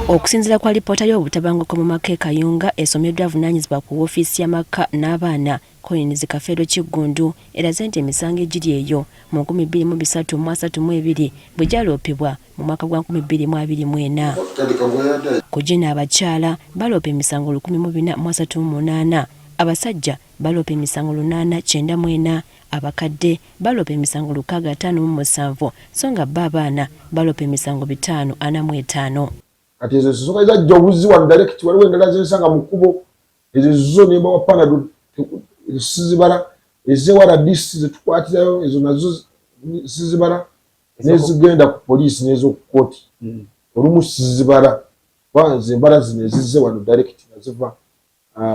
Okusinziira kwa lipoota y'obutabanguko mu maka e Kayunga esomeddwa avunaanyizibwa ku woofiisi y'amaka n'abaana Collins Kafeero Kiggundu eraze nti emisango egiri eyo mu 2332 bwe gyaloopebwa mu mwaka gwa 2024. Ku gino abakyala baloopa emisango 1438, abasajja baloopa emisango 894, abakadde baloopa emisango 657 so nga bo abaana baloopa emisango 545. Kati ezo zisoka zajja obuzi wa direct waliwo endala zensanga mu kkubo ezo zo nimba wa Panadol sizibala ezewala disi zetukwatirayo ezo nazo sizibala nezigenda ku poliisi n'ezo ku kooti olumu sizibala kwanze embala zino ezizze wano direct naziva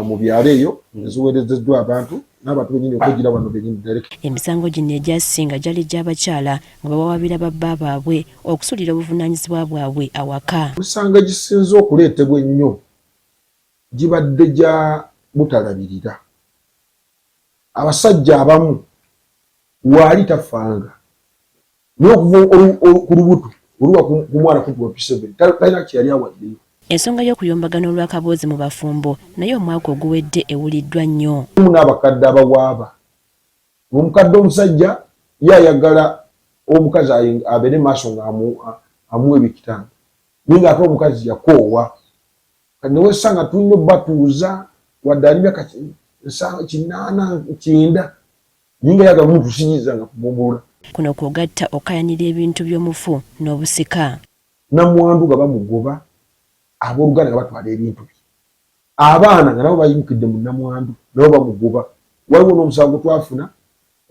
mu byalo eyo eziweerezeddwa abantu n'abantu bennyini okugira wano bennyini direct. Emisango gino egyasinga gyali gy'abakyala nga bawabira babba baabwe okusulira obuvunaanyizibwa bwabwe awaka. Emisango egisinze okuleetebwa ennyo gibadde gya butalabirira. Abasajja abamu waali tafanga n'okuva ku lubuto oluwa ku mwana ku P7 talina kyeyali awaddeyo. Ensonga y'okuyombagana olw'akaboozi mu bafumbo naye omwaka oguwedde ewuliddwa nnyo. N'abakadde abawaaba omukadde omusajja yayagala omukazi abeere maaso nga amuwa ebikitanda naye ng'ate omukazi yakoowa kati newesanga tulina obbatuuza wadde ali myaka 89 naye nga yagala mutusinyiza nga kubomola. Kuno kwogatta okayanira ebintu by'omufu n'obusika. Namwandu nga bamugoba abooluganda nga batwala ebintu bye. Abaana nga nabo bayimukidde mu namwandu nabo bamugoba. Waliwo n'omusango twafuna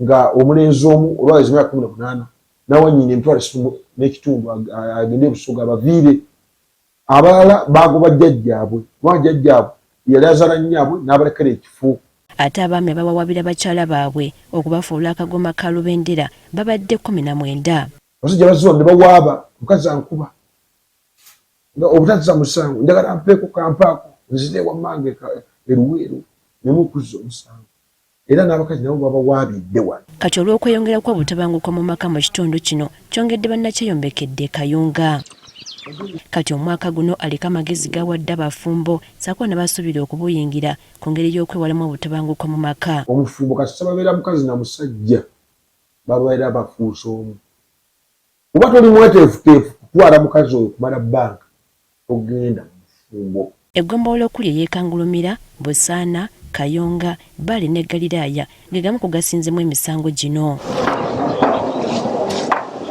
nga omulenzi omu olwaweza emyaka 18 nawanyina emitwalo 3 n'ekitundu agende e Busoga abaviire. Abalala bagoba jjajjaabwe kubanga jjajjaabwe yali azaala nnyabwe n'abalekera ekifo. Ate abaami abawabira bakyala baabwe okubafuula akagoma ka lubendera babadde 19. Abasajja baziba ne bawaaba mukazi ankuba obutazza musango njagala mpeeko kampaako nzire wammange eruweero nemukuzza omusango era n'abakazi nabo babawaabidde wano. Kati olw'okweyongera kw'obutabanguko mu maka mu kitundu kino kyongedde bannakyeyombekedde e Kayunga. Kati omwaka guno aliko amagezi gawadde abafumbo ssaako n'abasuubira okubuyingira ku ngeri y'okwewalamu obutabanguko mu maka. Omufumbo kasita babeera mukazi na musajja bababeera bafuusa omu. Kuba toli mweteefuteefu kutwala mukazi oyo kumala bbanka ogenda mu mufumbo. Eggombolola okuli eyeekangulumira, Busaana, Kayonga, Bale ne Galiraaya ge gamu ku gasinzemu emisango gino.